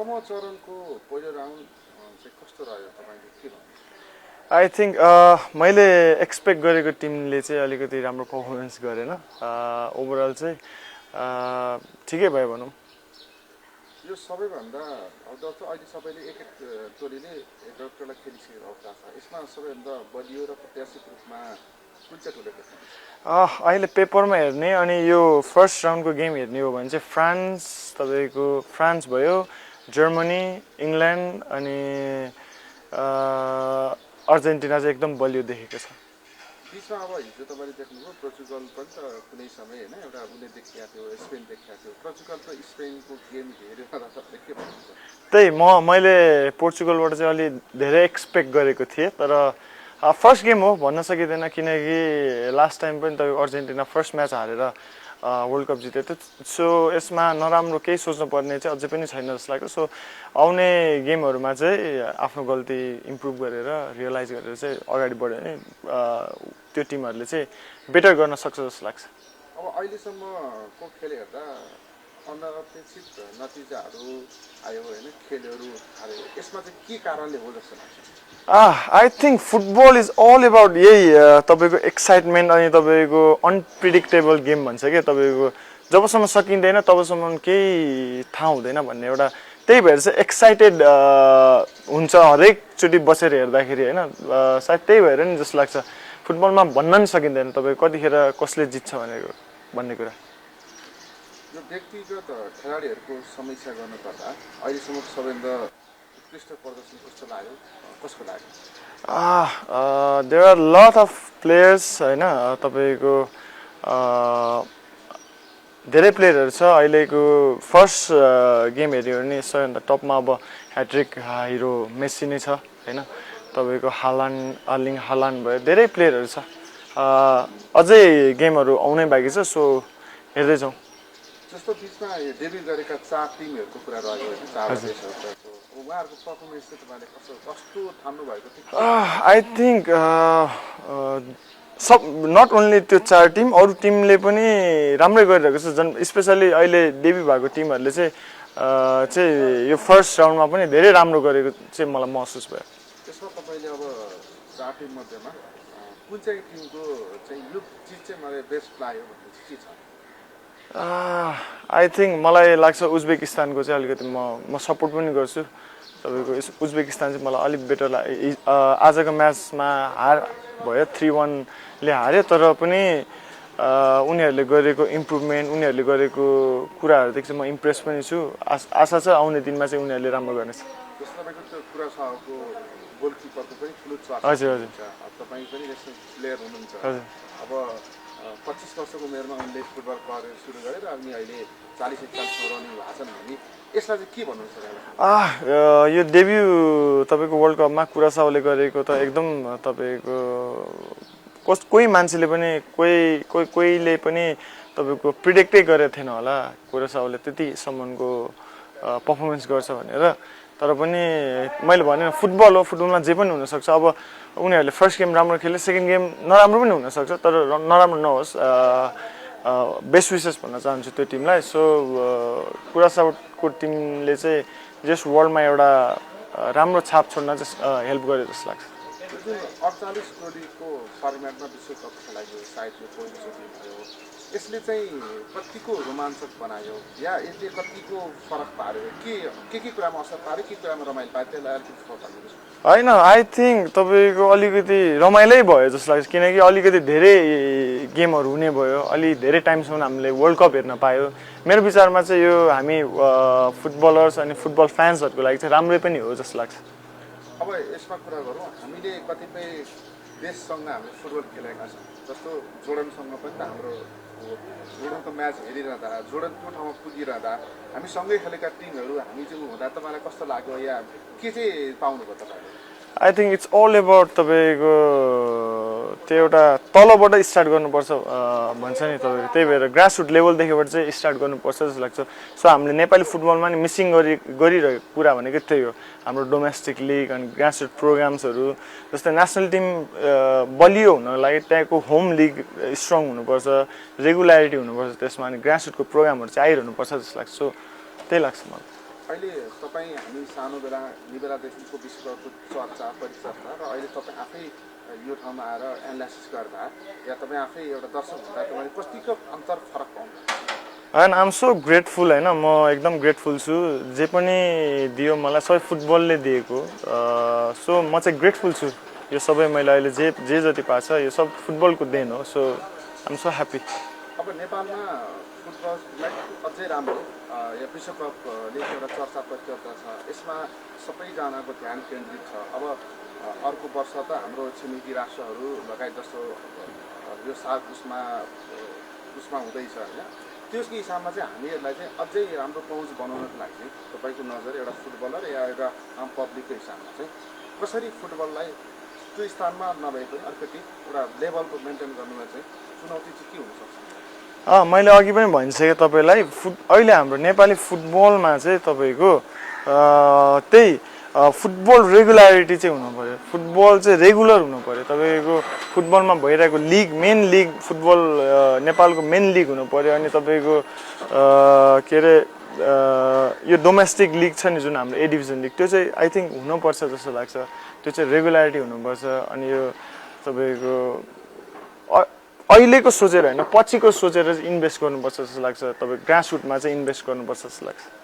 समूह चरणको पहिलो राउन्ड चाहिँ कस्तो रह्यो तपाईले के भन्नुहुन्छ? आई थिङ्क मैले एक्सपेक्ट गरेको टिमले चाहिँ अलिकति राम्रो पर्फर्मेन्स गरेन। ओभरअल चाहिँ ठिकै भयो भनौँ। यो सबैभन्दा जस्तो अहिले सबैले एक एक टोलीले एउटा खेलिसकेको अवस्था छ। यसमा सबैभन्दा बलियो र प्रत्याशित रूपमा कुन चाहिँ टोली देख्नुहुन्छ? अहिले पेपरमा हेर्ने अनि यो फर्स्ट राउन्डको गेम हेर्ने हो भने चाहिँ फ्रान्स भयो, जर्मनी, इङ्ल्यान्ड अनि अर्जेन्टिना चाहिँ एकदम बलियो देखेको छ। बिचमा अब हिजो तपाईँले देख्नुभयो पोर्चुगल पनि त कुनै समय होइन एउटा उसले देखिएको थियो, स्पेन देखिएको थियो। पोर्चुगल र स्पेनको गेम हेरेर तपाईँले के भन्नुहुन्छ? त्यही मैले पोर्चुगलबाट चाहिँ अलि धेरै एक्सपेक्ट गरेको थिएँ, तर फर्स्ट गेम हो भन्न सकिँदैन किनकि लास्ट टाइम पनि त अर्जेन्टिना फर्स्ट म्याच हारेर वर्ल्ड कप जितेको थियो। सो यसमा नराम्रो केही सोच्नुपर्ने चाहिँ अझै पनि छैन जस्तो लाग्छ। सो आउने गेमहरूमा चाहिँ आफ्नो गल्ती इम्प्रुभ गरेर रियलाइज गरेर चाहिँ अगाडि बढ्यो भने त्यो टिमहरूले चाहिँ बेटर गर्न सक्छ जस्तो लाग्छ। अब अहिलेसम्मको खेल हेर्दा अनअपेक्षित नतिजाहरू आयो होइन, खेलहरू हारे, यसमा चाहिँ के कारणले हो जस्तो लाग्छ? I think football is all about यही तपाईँको एक्साइटमेन्ट अनि तपाईँको अनप्रिडिक्टेबल गेम भन्छ क्या। तपाईँको जबसम्म सकिँदैन तबसम्म केही थाहा हुँदैन भन्ने एउटा, त्यही भएर चाहिँ एक्साइटेड हुन्छ हरेकचोटि बसेर हेर्दाखेरि होइन। सायद त्यही भएर नि जस्तो लाग्छ। फुटबलमा भन्न नि सकिँदैन तपाईँ कतिखेर कसले जित्छ भन्ने कुरा। यो व्यक्तिगत खेलाडीहरूको समीक्षा गर्नुपर्दा अहिलेसम्मको सबैभन्दा उत्कृष्ट प्रदर्शन कस्तो लाग्यो, कसको लाग्यो? There are lot of players होइन। तपाईँको धेरै प्लेयरहरू छ। अहिलेको फर्स्ट गेम हेऱ्यो भने सबैभन्दा टपमा अब ह्याट्रिक हिरो मेस्सी नै छ होइन। तपाईँको अर्लिङ हालान्ड भयो, धेरै प्लेयरहरू छ। अझै गेमहरू आउनै बाँकी छ। सो हेर्दै जाउँ। जस्तो बिचमा डेब्यु गरेका 4 टिमहरूको कुरा रह्यो होइन, 4 देशहरूको उहाँहरूको पर्फर्मेन्स चाहिँ तपाईँले कस्तो ठान्नु भएको थियो? आई थिङ्क सब नट ओन्ली त्यो 4 टिम, अरू टिमले पनि राम्रै गरिरहेको छ। स्पेसली अहिले डेब्यु भएको टिमहरूले चाहिँ यो फर्स्ट राउन्डमा पनि धेरै राम्रो गरेको चाहिँ मलाई महसुस भयो। त्यसमा तपाईँले अब 4 टिम मध्येमा कुन चाहिँ टिमको चाहिँ यो चिज चाहिँ मलाई बेस्ट लाग्यो भन्ने के छ? आई थिङ्क मलाई लाग्छ उज्बेकिस्तानको चाहिँ अलिकति म सपोर्ट पनि गर्छु। तपाईँको उज्बेकिस्तान चाहिँ मलाई अलिक बेटर लाग्यो। आजको म्याचमा हार भयो, 3-1 ले हार्यो, तर पनि उनीहरूले गरेको इम्प्रुभमेन्ट, उनीहरूले गरेको कुराहरूदेखि चाहिँ म इम्प्रेस पनि छु। आशा छ आउने दिनमा चाहिँ उनीहरूले राम्रो गर्नेछ। तपाईँको त्यो कुरा छ गोलकिपरको पनि ठुलो छ। हजुर हजुर। तपाईँ पनि नेसनल प्लेयर हुनुहुन्छ। हजुर। अब 25 वर्षको उमेरमा उनले फुटबल करियर सुरु गरेर अनि अहिले 40-41 रनिङ भएको छन् भने यसलाई चाहिँ के भन्नुहुन्छ? यो डेब्यु तपाईँको वर्ल्ड कपमा कुरासाओले गरेको त एकदम तपाईँको कोही मान्छेले पनि कोहीले पनि तपाईँको प्रिडिक्टै गरेको थिएन होला कुरासाओले त्यतिसम्मको पर्फर्मेन्स गर्छ भनेर। तर पनि मैले भने फुटबल हो, फुटबलमा जे पनि हुनसक्छ। अब उनीहरूले फर्स्ट गेम राम्रो खेले, सेकेन्ड गेम नराम्रो पनि हुनसक्छ, तर नराम्रो नहोस्। बेस्ट विसेस भन्न चाहन्छु त्यो टिमलाई। सो कुरासाओको टिमले चाहिँ जस्ट वर्ल्डमा एउटा राम्रो छाप छोड्न चाहिँ हेल्प गर्यो जस्तो लाग्छ। 48 टोलीको फर्मेटमा विश्वकप खेलाइयो, सायद यो पहिलोचोटि भयो। यसले चाहिँ कतिको रोमाञ्चक बनायो या यसले कतिको फरक पार्यो? के कुरामा असर पार्यो, के कुरामा रमाइलो पार्यो, त्यसलाई अलिकति बताउनुहोस्। होइन, आई थिङ्क तपाईँको अलिकति रमाइलै भयो जस्तो लाग्छ किनकि अलिकति धेरै गेमहरू हुने भयो, अलि धेरै टाइमसम्म हामीले वर्ल्ड कप हेर्न पायो। मेरो विचारमा चाहिँ यो हामी फुटबलर्स अनि फुटबल फ्यान्सहरूको लागि चाहिँ राम्रै पनि हो जस्तो लाग्छ। अब यसमा कुरा गरौँ, हामीले कतिपय देशसँग हामीले फुटबल खेलेका छौँ। जस्तो जोर्डनसँग पनि त हाम्रो जोर्डनको म्याच हेरिरहँदा, जोर्डन त्यो ठाउँमा पुगिरहँदा हामी सँगै खेलेका टिमहरू हामी चाहिँ हुँदा तपाईँलाई कस्तो लाग्यो या के चाहिँ पाउनुभयो तपाईँले? I think it's all about तपाईँको त्यो एउटा तलबाट स्टार्ट गर्नुपर्छ भन्छ नि तपाईँको। त्यही भएर ग्रासरुट लेभलदेखिबाट चाहिँ स्टार्ट गर्नुपर्छ जस्तो लाग्छ। सो हामीले नेपाली फुटबलमा नि मिसिङ गरिरहेको कुरा भनेको त्यही हो। हाम्रो डोमेस्टिक लिग अनि ग्रासरुट प्रोग्राम्सहरू जस्तै नेसनल टिम बलियो हुनको लागि त्यहाँको होम लिग स्ट्रङ हुनुपर्छ, रेगुलारिटी हुनुपर्छ त्यसमा, अनि ग्रासरुटको प्रोग्रामहरू चाहिँ आइरहनुपर्छ जस्तो लाग्छ। सो त्यही लाग्छ मलाई। अहिले तपाईँ हामी सानो बेलादेखिको विश्वकपको चर्चा परिचर्चा र अहिले तपाईँ आफै यो ठाउँमा आएर एनालाइसिस गर्दा या तपाईँ आफै एउटा दर्शक हुँदा तपाईँले कतिको अन्तर फरक पाउनुहुन्छ? And I am so grateful होइन, म एकदम ग्रेटफुल छु। जे पनि दियो मलाई सबै फुटबलले दिएको, सो म चाहिँ ग्रेटफुल छु। यो सबै मैले अहिले जे जति पाएको छ यो सब फुटबलको देन हो, so I am so happy. अब नेपालमा फुटबललाई अझै राम्रो या विश्वकपले एउटा चर्चा परिचर्चा छ, यसमा सबैजनाको ध्यान केन्द्रित छ। अब अर्को वर्ष त हाम्रो छिमेकी राष्ट्रहरू लगायत जस्तो यो साल उसमा हुँदैछ होइन, त्यसको हिसाबमा चाहिँ हामीहरूलाई चाहिँ अझै राम्रो पहुँच बनाउनको लागि चाहिँ तपाईँको नजर एउटा फुटबलर या एउटा आम पब्लिकको हिसाबमा चाहिँ कसरी फुटबललाई त्यो स्थानमा नभए पनि अलिकति एउटा लेभलको मेन्टेन गर्नुमा चाहिँ चुनौती चाहिँ के हुनसक्छ? मैले अघि पनि भनिसकेँ तपाईँलाई, अहिले हाम्रो नेपाली फुटबलमा चाहिँ तपाईँको त्यही फुटबल रेगुलारिटी चाहिँ हुनु पऱ्यो। फुटबल चाहिँ रेगुलर हुनु पऱ्यो। तपाईँको फुटबलमा भइरहेको लिग, मेन लिग फुटबल नेपालको मेन लिग हुनु पऱ्यो। अनि तपाईँको के अरे यो डोमेस्टिक लिग छ नि जुन हाम्रो ए डिभिजन लिग, त्यो चाहिँ आई थिङ्क हुनुपर्छ जस्तो लाग्छ। त्यो चाहिँ रेगुलारिटी हुनुपर्छ। अनि यो तपाईँको अहिलेको सोचेर होइन, पछिको सोचेर इन्भेस्ट गर्नुपर्छ जस्तो लाग्छ। तपाईँ ग्रासरुटमा चाहिँ इन्भेस्ट गर्नुपर्छ जस्तो लाग्छ।